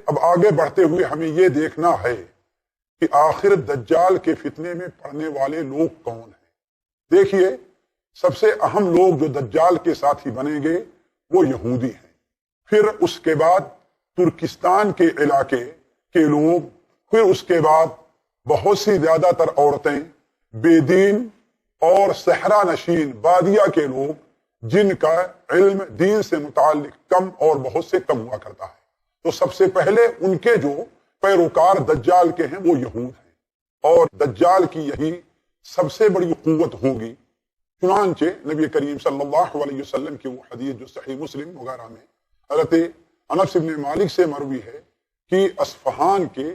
اب آگے بڑھتے ہوئے ہمیں یہ دیکھنا ہے کہ آخر دجال کے فتنے میں پڑنے والے لوگ کون ہیں۔ دیکھیے، سب سے اہم لوگ جو دجال کے ساتھی بنیں گے وہ یہودی ہیں، پھر اس کے بعد ترکستان کے علاقے کے لوگ، پھر اس کے بعد بہت سی زیادہ تر عورتیں، بے دین اور صحرا نشین بادیہ کے لوگ جن کا علم دین سے متعلق کم اور بہت سے کم ہوا کرتا ہے۔ تو سب سے پہلے ان کے جو پیروکار دجال کے ہیں وہ یہود ہیں، اور دجال کی یہی سب سے بڑی قوت ہوگی۔ چنانچہ نبی کریم صلی اللہ علیہ وسلم کی وہ حدیث جو صحیح مسلم وغیرہ میں حضرت انس بن مالک سے مروی ہے کہ اصفہان کے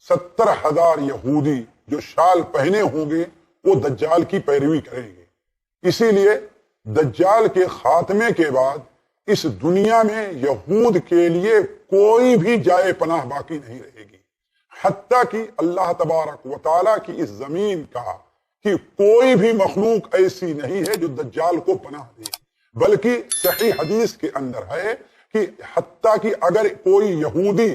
70,000 یہودی جو شال پہنے ہوں گے وہ دجال کی پیروی کریں گے۔ اسی لیے دجال کے خاتمے کے بعد اس دنیا میں یہود کے لیے کوئی بھی جائے پناہ باقی نہیں رہے گی، حتیٰ کہ اللہ تبارک و تعالیٰ کی اس زمین کا کہ کوئی بھی مخلوق ایسی نہیں ہے جو دجال کو پناہ دے، بلکہ صحیح حدیث کے اندر ہے کہ حتیٰ کہ اگر کوئی یہودی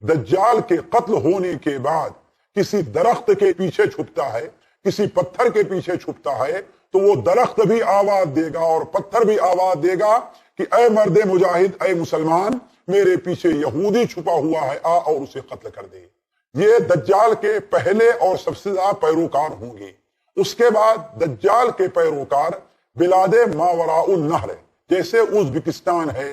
دجال کے قتل ہونے کے بعد کسی درخت کے پیچھے چھپتا ہے، کسی پتھر کے پیچھے چھپتا ہے، تو وہ درخت بھی آواز دے گا اور پتھر بھی آواز دے گا کہ اے مرد مجاہد، اے مسلمان، میرے پیچھے یہودی چھپا ہوا ہے، آ اور اسے قتل کر دے۔ یہ دجال کے پہلے اور سب سے زیادہ پیروکار ہوں گے۔ اس کے بعد دجال کے پیروکار بلاد ماوراء النہر جیسے ازبکستان ہے،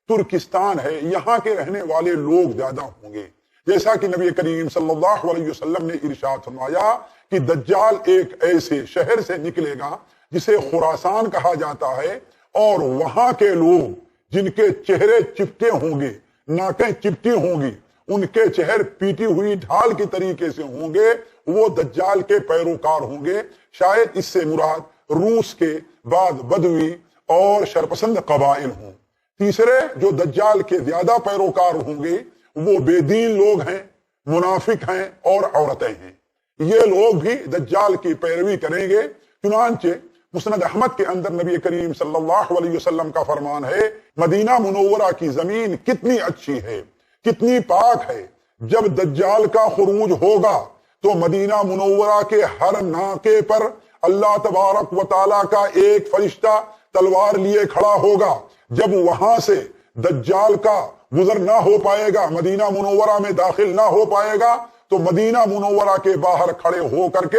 ترکستان ہے، یہاں کے رہنے والے لوگ زیادہ ہوں گے۔ جیسا کہ نبی کریم صلی اللہ علیہ وسلم نے ارشاد فرمایا کہ دجال ایک ایسے شہر سے نکلے گا جسے خراسان کہا جاتا ہے، اور وہاں کے لوگ جن کے چہرے چپٹے ہوں گے، ناکیں چپٹی ہوں گی، ان کے چہر پیٹی ہوئی ڈھال کے طریقے سے ہوں گے، وہ دجال کے پیروکار ہوں گے۔ شاید اس سے مراد روس کے بعد بدوی اور شرپسند قبائل ہوں۔ تیسرے جو دجال کے زیادہ پیروکار ہوں گے وہ بے دین لوگ ہیں، منافق ہیں اور عورتیں ہیں۔ یہ لوگ بھی دجال کی پیروی کریں گے۔ چنانچہ مسند احمد کے اندر نبی کریم صلی اللہ علیہ وسلم کا فرمان ہے، مدینہ منورہ کی زمین کتنی اچھی ہے، کتنی پاک ہے، جب دجال کا خروج ہوگا تو مدینہ منورہ کے ہر ناکے پر اللہ تبارک و تعالیٰ کا ایک فرشتہ تلوار لیے کھڑا ہوگا۔ جب وہاں سے دجال کا گزر نہ ہو پائے گا، مدینہ منورہ میں داخل نہ ہو پائے گا، تو مدینہ منورہ کے باہر کھڑے ہو کر کے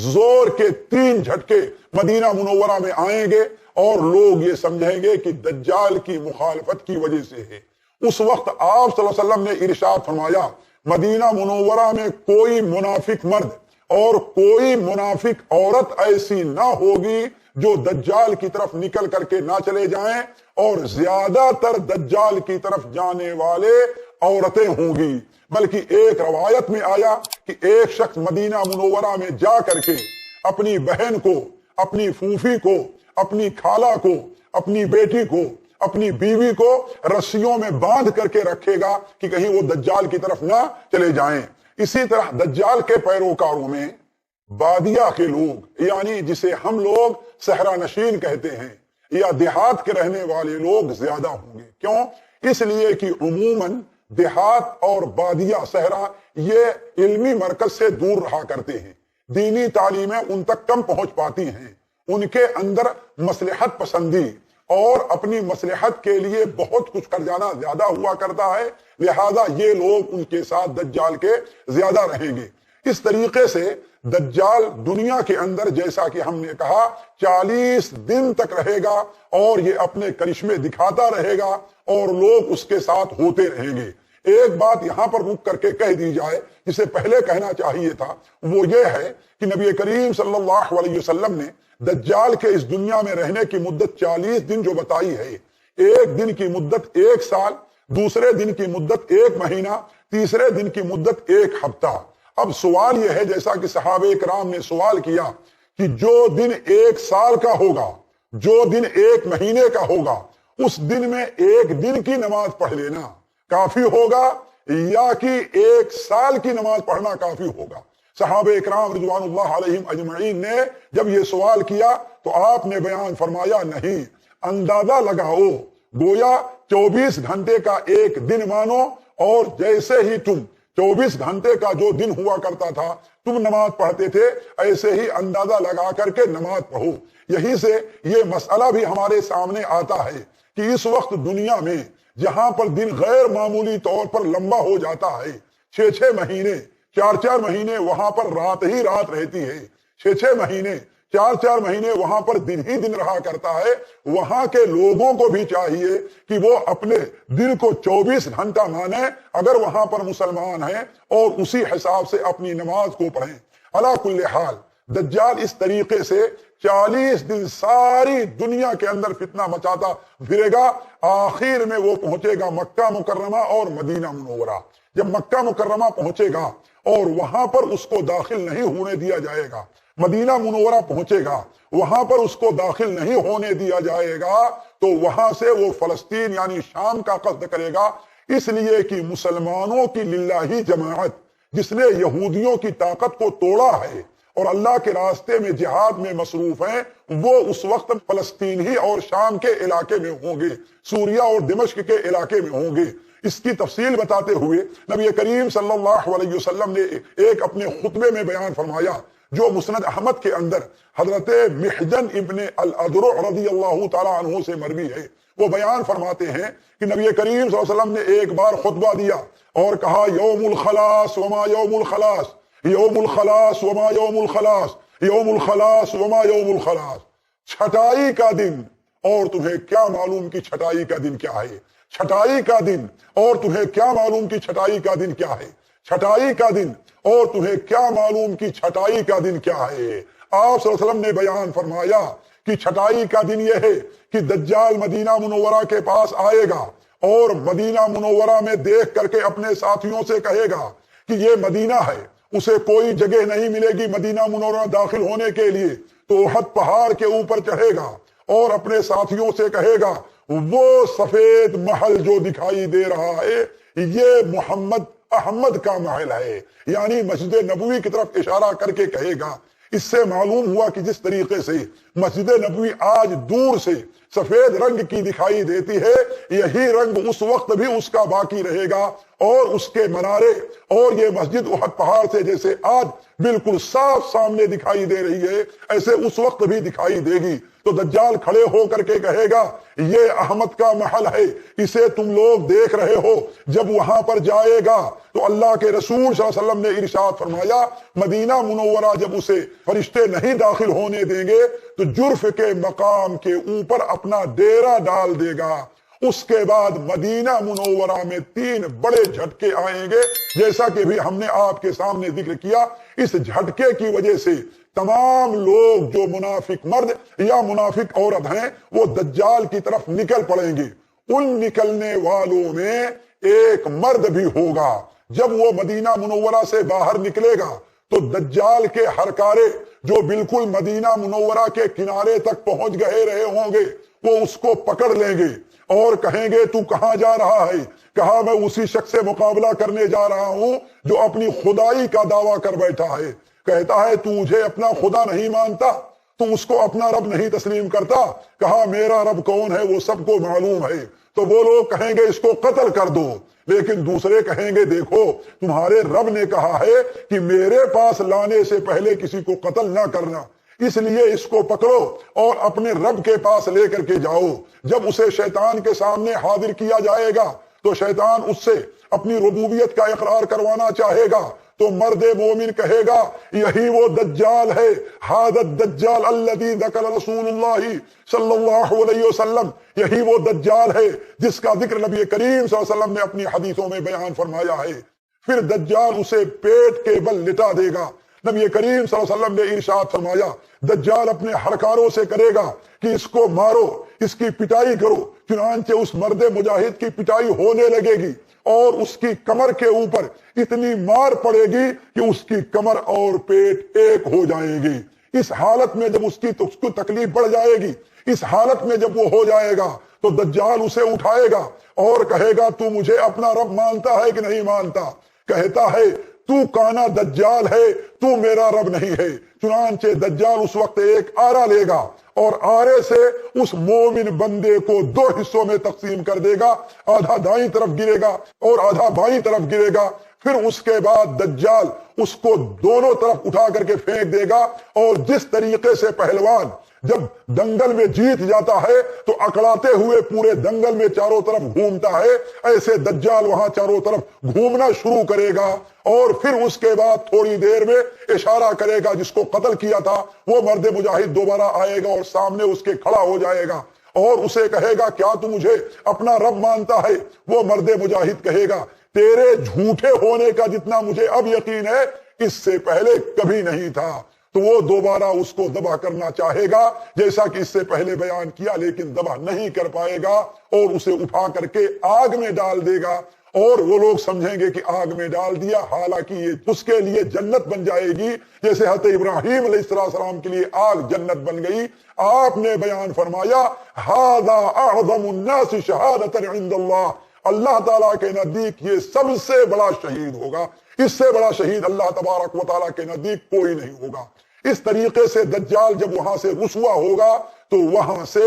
زور کے 3 جھٹکے مدینہ منورہ میں آئیں گے، اور لوگ یہ سمجھیں گے کہ دجال کی مخالفت کی وجہ سے ہے۔ اس وقت آپ صلی اللہ علیہ وسلم نے ارشاد فرمایا، مدینہ منورہ میں کوئی منافق مرد اور کوئی منافق عورت ایسی نہ ہوگی جو دجال کی طرف نکل کر کے نہ چلے جائیں، اور زیادہ تر دجال کی طرف جانے والے عورتیں ہوں گی۔ بلکہ ایک روایت میں آیا کہ ایک شخص مدینہ منورہ میں جا کر کے اپنی بہن کو، اپنی پھوپھی کو، اپنی خالہ کو، اپنی بیٹی کو، اپنی بیوی کو رسیوں میں باندھ کر کے رکھے گا کہ کہیں وہ دجال کی طرف نہ چلے جائیں۔ اسی طرح دجال کے پیروکاروں میں بادیہ کے لوگ، یعنی جسے ہم لوگ صحرا نشین کہتے ہیں، یا دیہات کے رہنے والے لوگ زیادہ ہوں گے۔ کیوں؟ اس لیے کہ عموماً دیہات اور بادیہ صحرا یہ علمی مرکز سے دور رہا کرتے ہیں، دینی تعلیمیں ان تک کم پہنچ پاتی ہیں، ان کے اندر مصلحت پسندی اور اپنی مصلحت کے لیے بہت کچھ کر جانا زیادہ ہوا کرتا ہے، لہذا یہ لوگ ان کے ساتھ دجال کے زیادہ رہیں گے۔ اس طریقے سے دجال دنیا کے اندر جیسا کہ ہم نے کہا 40 دن تک رہے گا، اور یہ اپنے کرشمے دکھاتا رہے گا اور لوگ اس کے ساتھ ہوتے رہیں گے۔ ایک بات یہاں پر رک کر کے کہہ دی جائے جسے پہلے کہنا چاہیے تھا، وہ یہ ہے کہ نبی کریم صلی اللہ علیہ وسلم نے دجال کے اس دنیا میں رہنے کی مدت 40 دن جو بتائی ہے، ایک دن کی مدت 1 سال، دوسرے دن کی مدت 1 مہینہ، تیسرے دن کی مدت 1 ہفتہ۔ اب سوال یہ ہے، جیسا کہ صحابہ کرام نے سوال کیا کہ جو دن 1 سال کا ہوگا، جو دن 1 مہینے کا ہوگا، اس دن میں 1 دن کی نماز پڑھ لینا کافی ہوگا یا کہ 1 سال کی نماز پڑھنا کافی ہوگا؟ صحابہ اکرام رضوان اللہ علیہم اجمعین نے جب یہ سوال کیا تو آپ نے بیان فرمایا، نہیں، اندازہ لگاؤ، گویا 24 گھنٹے کا 1 دن مانو اور جیسے ہی تم 24 گھنٹے کا جو دن ہوا کرتا تھا تم نماز پڑھتے تھے ایسے ہی اندازہ لگا کر کے نماز پڑھو۔ یہی سے یہ مسئلہ بھی ہمارے سامنے آتا ہے کہ اس وقت دنیا میں جہاں پر دن غیر معمولی طور پر لمبا ہو جاتا ہے، 6 مہینے 4 مہینے وہاں پر رات ہی رات رہتی ہے، 6 مہینے 4 مہینے وہاں پر دن ہی دن رہا کرتا ہے، وہاں کے لوگوں کو بھی چاہیے کہ وہ اپنے دن کو 24 گھنٹہ مانیں اگر وہاں پر مسلمان ہیں، اور اسی حساب سے اپنی نماز کو پڑھیں۔ علی کل حال دجال اس طریقے سے 40 دن ساری دنیا کے اندر فتنہ مچاتا پھرے گا، آخر میں وہ پہنچے گا مکہ مکرمہ اور مدینہ منورہ۔ جب مکہ مکرمہ پہنچے گا اور وہاں پر اس کو داخل نہیں ہونے دیا جائے گا، مدینہ منورہ پہنچے گا وہاں پر اس کو داخل نہیں ہونے دیا جائے گا، تو وہاں سے وہ فلسطین یعنی شام کا قصد کرے گا، اس لیے کہ مسلمانوں کی للہ جماعت جس نے یہودیوں کی طاقت کو توڑا ہے اور اللہ کے راستے میں جہاد میں مصروف ہیں، وہ اس وقت فلسطین ہی اور شام کے علاقے میں ہوں گے، سوریہ اور دمشق کے علاقے میں ہوں گے۔ اس کی تفصیل بتاتے ہوئے نبی کریم صلی اللہ علیہ وسلم نے ایک اپنے خطبے میں بیان فرمایا جو مسند احمد کے اندر حضرت محجن ابن الادرع رضی اللہ تعالی عنہ سے مروی ہے۔ وہ بیان فرماتے ہیں کہ نبی کریم صلی اللہ علیہ وسلم نے ایک بار خطبہ دیا اور کہا یوم الخلاص وما یوم الخلاص، یوم الخلاص وما یوم الخلاص، یوم الخلاص وما یوم الخلاص، چھٹائی کا دن اور تمہیں کیا معلوم کہ چھٹائی کا دن کیا ہے، چھٹائی کا دن اور تمہیں کیا معلوم کہ چھٹائی کا دن کیا ہے، چھٹائی کا دن اور تمہیں کیا معلوم کہ چھٹائی کا دن کیا ہے۔ آپ صلی اللہ علیہ وسلم نے بیان فرمایا کہ چھٹائی کا دن یہ ہے کہ دجال مدینہ منورہ کے پاس آئے گا اور مدینہ منورہ میں دیکھ کر کے اپنے ساتھیوں سے کہے گا کہ یہ مدینہ ہے، اسے کوئی جگہ نہیں ملے گی مدینہ منورہ داخل ہونے کے لیے، تو احد پہاڑ کے اوپر چڑھے گا اور اپنے ساتھیوں سے کہے گا وہ سفید محل جو دکھائی دے رہا ہے یہ محمد احمد کا محل ہے، یعنی مسجد نبوی کی طرف اشارہ کر کے کہے گا۔ اس سے معلوم ہوا کہ جس طریقے سے مسجد نبوی آج دور سے سفید رنگ کی دکھائی دیتی ہے، یہی رنگ اس وقت بھی اس کا باقی رہے گا، اور اس کے منارے اور یہ مسجد احد پہاڑ سے جیسے آج بالکل صاف سامنے دکھائی دے رہی ہے ایسے اس وقت بھی دکھائی دے گی۔ تو دجال کھڑے ہو کر کے کہے گا یہ احمد کا محل ہے، اسے تم لوگ دیکھ رہے ہو۔ جب وہاں پر جائے گا تو اللہ کے رسول صلی اللہ علیہ وسلم نے ارشاد فرمایا مدینہ منورہ جب اسے فرشتے نہیں داخل ہونے دیں گے تو جرف کے مقام کے اوپر اپنا ڈیرا ڈال دے گا۔ اس کے بعد مدینہ منورہ میں 3 بڑے جھٹکے آئیں گے، جیسا کہ بھی ہم نے آپ کے سامنے ذکر کیا۔ اس جھٹکے کی وجہ سے تمام لوگ جو منافق مرد یا منافق عورت ہیں وہ دجال کی طرف نکل پڑیں گے۔ ان نکلنے والوں میں ایک مرد بھی ہوگا۔ جب وہ مدینہ منورہ سے باہر نکلے گا تو دجال کے ہرکارے جو بالکل مدینہ منورہ کے کنارے تک پہنچ گئے رہے ہوں گے وہ اس کو پکڑ لیں گے اور کہیں گے تو کہاں جا رہا ہے؟ کہا میں اسی شخص سے مقابلہ کرنے جا رہا ہوں جو اپنی خدائی کا دعویٰ کر بیٹھا ہے۔ کہتا ہے تو مجھے اپنا خدا نہیں مانتا، تو اس کو اپنا رب نہیں تسلیم کرتا؟ کہا میرا رب کون ہے وہ سب کو معلوم ہے۔ تو وہ لوگ کہیں گے اس کو قتل کر دو، لیکن دوسرے کہیں گے دیکھو تمہارے رب نے کہا ہے کہ میرے پاس لانے سے پہلے کسی کو قتل نہ کرنا، اس لیے اس کو پکڑو اور اپنے رب کے پاس لے کر کے جاؤ۔ جب اسے شیطان کے سامنے حاضر کیا جائے گا تو شیطان اس سے اپنی ربوبیت کا اقرار کروانا چاہے گا، تو مرد مومن کہے گا یہی وہ دجال ہے، ھذا الدجال الذی ذکر رسول اللہ صلی اللہ علیہ وسلم، یہی وہ دجال ہے جس کا ذکر نبی کریم صلی اللہ علیہ وسلم نے اپنی حدیثوں میں بیان فرمایا ہے۔ پھر دجال اسے پیٹ کے بل لٹا دے گا۔ نبی کریم صلی اللہ علیہ وسلم نے ارشاد فرمایا دجال اپنے ہرکاروں سے کرے گا کہ اس کو مارو، اس کی پٹائی کرو۔ چنانچہ اس مرد مجاہد کی پٹائی ہونے لگے گی اور اس کی کمر کے اوپر اتنی مار پڑے گی کہ اس کی کمر اور پیٹ ایک ہو جائیں گی۔ اس حالت میں جب اس کو تکلیف بڑھ جائے گی، اس حالت میں جب وہ ہو جائے گا تو دجال اسے اٹھائے گا اور کہے گا تو مجھے اپنا رب مانتا ہے کہ نہیں مانتا؟ کہتا ہے تو کانا دجال ہے، تو میرا رب نہیں ہے۔ چنانچہ دجال اس وقت ایک آرا لے گا اور آرے سے اس مومن بندے کو 2 حصوں میں تقسیم کر دے گا، آدھا دائیں طرف گرے گا اور آدھا بائیں طرف گرے گا۔ پھر اس کے بعد دجال اس کو دونوں طرف اٹھا کر کے پھینک دے گا، اور جس طریقے سے پہلوان جب دنگل میں جیت جاتا ہے تو اکڑاتے ہوئے پورے دنگل میں چاروں طرف گھومتا ہے، ایسے دجال وہاں چاروں طرف گھومنا شروع کرے گا، اور پھر اس کے بعد تھوڑی دیر میں اشارہ کرے گا، جس کو قتل کیا تھا وہ مرد مجاہد دوبارہ آئے گا اور سامنے اس کے کھڑا ہو جائے گا اور اسے کہے گا کیا تو مجھے اپنا رب مانتا ہے؟ وہ مرد مجاہد کہے گا تیرے جھوٹے ہونے کا جتنا مجھے اب یقین ہے اس سے پہلے کبھی نہیں تھا۔ تو وہ دوبارہ اس کو ذبح کرنا چاہے گا جیسا کہ اس سے پہلے بیان کیا، لیکن ذبح نہیں کر پائے گا اور اسے اٹھا کر کے آگ میں ڈال دے گا، اور وہ لوگ سمجھیں گے کہ آگ میں ڈال دیا، حالانکہ یہ اس کے لیے جنت بن جائے گی، جیسے حضرت ابراہیم علیہ السلام کے لیے آگ جنت بن گئی۔ آپ نے بیان فرمایا ھذا اعظم الناس شہادۃ عند اللہ، اللہ تعالیٰ کے نزدیک یہ سب سے بڑا شہید ہوگا، اس سے بڑا شہید اللہ تبارک و تعالیٰ کے نزدیک کوئی نہیں ہوگا۔ اس طریقے سے دجال جب وہاں سے رسوا ہوگا تو وہاں سے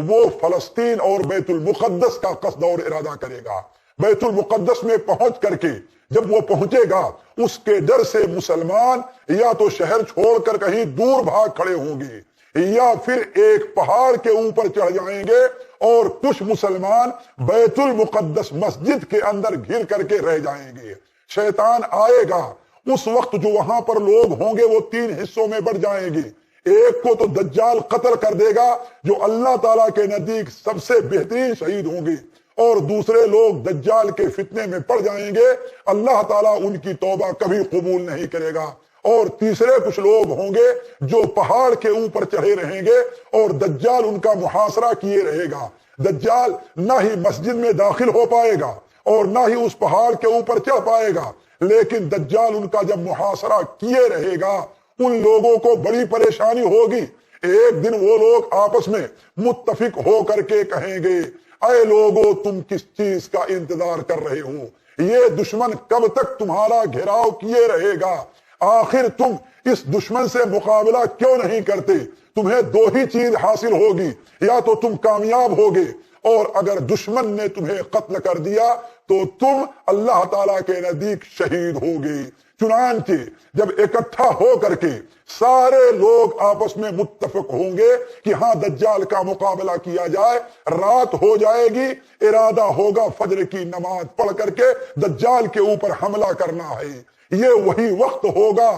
وہ فلسطین اور بیت المقدس کا قصد اور ارادہ کرے گا۔ بیت المقدس میں پہنچ کر کے جب وہ پہنچے گا اس کے ڈر سے مسلمان یا تو شہر چھوڑ کر کہیں دور بھاگ کھڑے ہوں گے یا پھر ایک پہاڑ کے اوپر چڑھ جائیں گے، اور کچھ مسلمان بیت المقدس مسجد کے اندر گھر کر کے رہ جائیں گے۔ شیطان آئے گا، اس وقت جو وہاں پر لوگ ہوں گے وہ 3 حصوں میں بڑھ جائیں گے۔ ایک کو تو دجال قتل کر دے گا جو اللہ تعالیٰ کے نزدیک سب سے بہترین شہید ہوں گے، اور دوسرے لوگ دجال کے فتنے میں پڑ جائیں گے، اللہ تعالیٰ ان کی توبہ کبھی قبول نہیں کرے گا، اور تیسرے کچھ لوگ ہوں گے جو پہاڑ کے اوپر چڑھے رہیں گے اور دجال ان کا محاصرہ کیے رہے گا۔ دجال نہ ہی مسجد میں داخل ہو پائے گا اور نہ ہی اس پہاڑ کے اوپر چڑھ پائے گا، لیکن دجال ان کا جب محاصرہ کیے رہے گا ان لوگوں کو بڑی پریشانی ہوگی۔ ایک دن وہ لوگ آپس میں متفق ہو کر کے کہیں گے اے لوگوں تم کس چیز کا انتظار کر رہے ہو؟ یہ دشمن کب تک تمہارا گھیراؤ کیے رہے گا؟ آخر تم اس دشمن سے مقابلہ کیوں نہیں کرتے؟ تمہیں 2 ہی چیز حاصل ہوگی، یا تو تم کامیاب ہوگے، اور اگر دشمن نے تمہیں قتل کر دیا تو تم اللہ تعالیٰ کے نزدیک شہید ہوگے۔ چنانچہ جب اکٹھا ہو کر کے سارے لوگ آپس میں متفق ہوں گے کہ ہاں دجال کا مقابلہ کیا جائے، رات ہو جائے گی، ارادہ ہوگا فجر کی نماز پڑھ کر کے دجال کے اوپر حملہ کرنا ہے۔ یہ وہی وقت ہوگا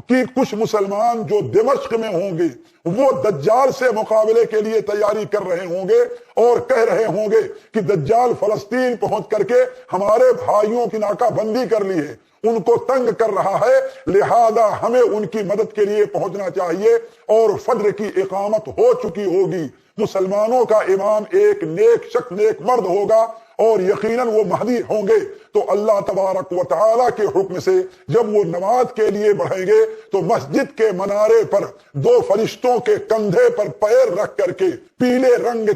کہ کچھ مسلمان جو دمشق میں ہوں گے وہ دجال سے مقابلے کے لیے تیاری کر رہے ہوں گے اور کہہ رہے ہوں گے کہ دجال فلسطین پہنچ کر کے ہمارے بھائیوں کی ناکہ بندی کر لی ہے، ان کو تنگ کر رہا ہے، لہذا ہمیں ان کی مدد کے لیے پہنچنا چاہیے، اور فجر کی اقامت ہو چکی ہوگی۔ مسلمانوں کا امام ایک نیک شخص، نیک مرد ہوگا، اور یقیناً وہ مہدی ہوں گے، تو اللہ تبارک و تعالیٰ کے حکم سے جب وہ نماز کے لیے بڑھیں گے تو مسجد کے منارے پر 2 فرشتوں کے کندھے پر پیر رکھ کر کے پیلے رنگ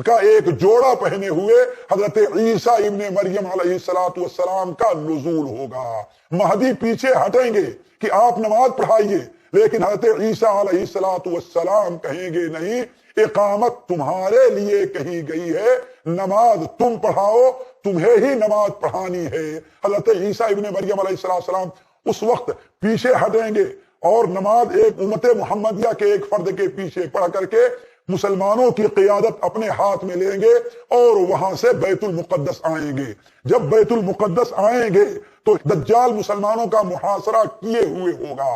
کا ایک جوڑا پہنے ہوئے حضرت عیسیٰ ابن مریم علیہ السلام کا نزول ہوگا۔ مہدی پیچھے ہٹیں گے کہ آپ نماز پڑھائیے، لیکن حضرت عیسیٰ علیہ السلام کہیں گے نہیں، اقامت تمہارے لیے کہی گئی ہے، نماز تم پڑھاؤ، تمہیں ہی نماز پڑھانی ہے۔ حضرت عیسیٰ ابن مریم علیہ السلام اس وقت پیچھے ہٹیں گے اور نماز ایک امت محمدیہ کے ایک فرد کے پیچھے پڑھ کر کے مسلمانوں کی قیادت اپنے ہاتھ میں لیں گے اور وہاں سے بیت المقدس آئیں گے۔ جب بیت المقدس آئیں گے تو دجال مسلمانوں کا محاصرہ کیے ہوئے ہوگا۔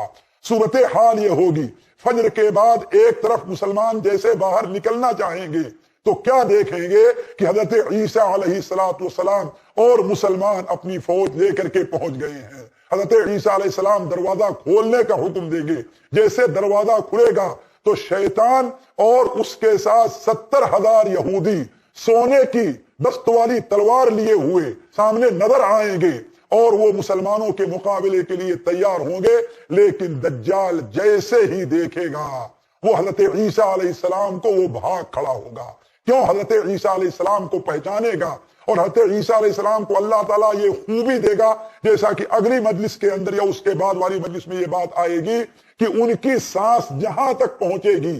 صورتحال یہ ہوگی، فجر کے بعد ایک طرف مسلمان جیسے باہر نکلنا چاہیں گے تو کیا دیکھیں گے کہ حضرت عیسیٰ علیہ السلام اور مسلمان اپنی فوج لے کر کے پہنچ گئے ہیں۔ حضرت عیسیٰ علیہ السلام دروازہ کھولنے کا حکم دیں گے، جیسے دروازہ کھلے گا تو شیطان اور اس کے ساتھ 70,000 یہودی سونے کی دست والی تلوار لیے ہوئے سامنے نظر آئیں گے اور وہ مسلمانوں کے مقابلے کے لیے تیار ہوں گے، لیکن دجال جیسے ہی دیکھے گا وہ حضرت عیسیٰ علیہ السلام کو وہ بھاگ کھڑا ہوگا۔ کیوں؟ حضرت عیسیٰ علیہ السلام کو پہچانے گا، اور حضرت عیسیٰ علیہ السلام کو اللہ تعالیٰ یہ خوبی دے گا، جیسا کہ اگلی مجلس کے اندر یا اس کے بعد والی مجلس میں یہ بات آئے گی کہ ان کی سانس جہاں تک پہنچے گی،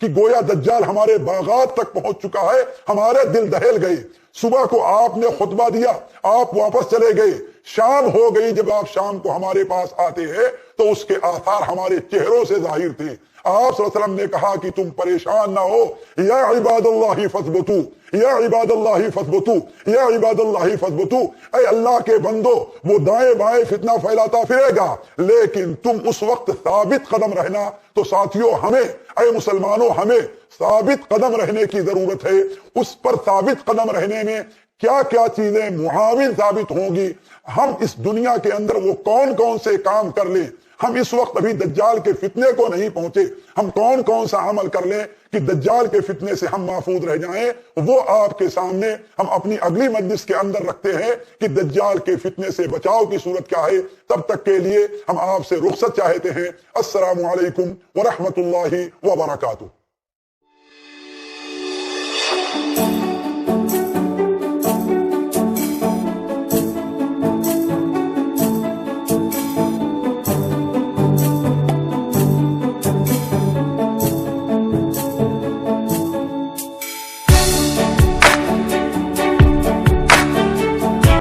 کہ گویا دجال ہمارے باغات تک پہنچ چکا ہے، ہمارے دل دہل گئے۔ صبح کو آپ نے خطبہ دیا، آپ واپس چلے گئے، شام ہو گئی، جب آپ شام کو ہمارے پاس آتے ہیں تو اس کے آثار ہمارے چہروں سے ظاہر تھے۔ آپ صلی اللہ علیہ وسلم نے کہا کہ تم پریشان نہ ہو، یا عباد اللہ فثبتو، یا عباد اللہ فثبتو، یا عباد اللہ فثبتو، اے اللہ کے بندو، وہ دائیں بائیں فتنہ پھیلاتا پھرے گا لیکن تم اس وقت ثابت قدم رہنا۔ تو ساتھیوں، ہمیں، اے مسلمانوں، ہمیں ثابت قدم رہنے کی ضرورت ہے۔ اس پر ثابت قدم رہنے میں کیا کیا چیزیں معاون ثابت ہوں گی، ہم اس دنیا کے اندر وہ کون کون سے کام کر لیں۔ ہم اس وقت ابھی دجال کے فتنے کو نہیں پہنچے، ہم کون کون سا عمل کر لیں کہ دجال کے فتنے سے ہم محفوظ رہ جائیں، وہ آپ کے سامنے ہم اپنی اگلی مجلس کے اندر رکھتے ہیں کہ دجال کے فتنے سے بچاؤ کی صورت کیا ہے۔ تب تک کے لیے ہم آپ سے رخصت چاہتے ہیں۔ السلام علیکم ورحمۃ اللہ وبرکاتہ۔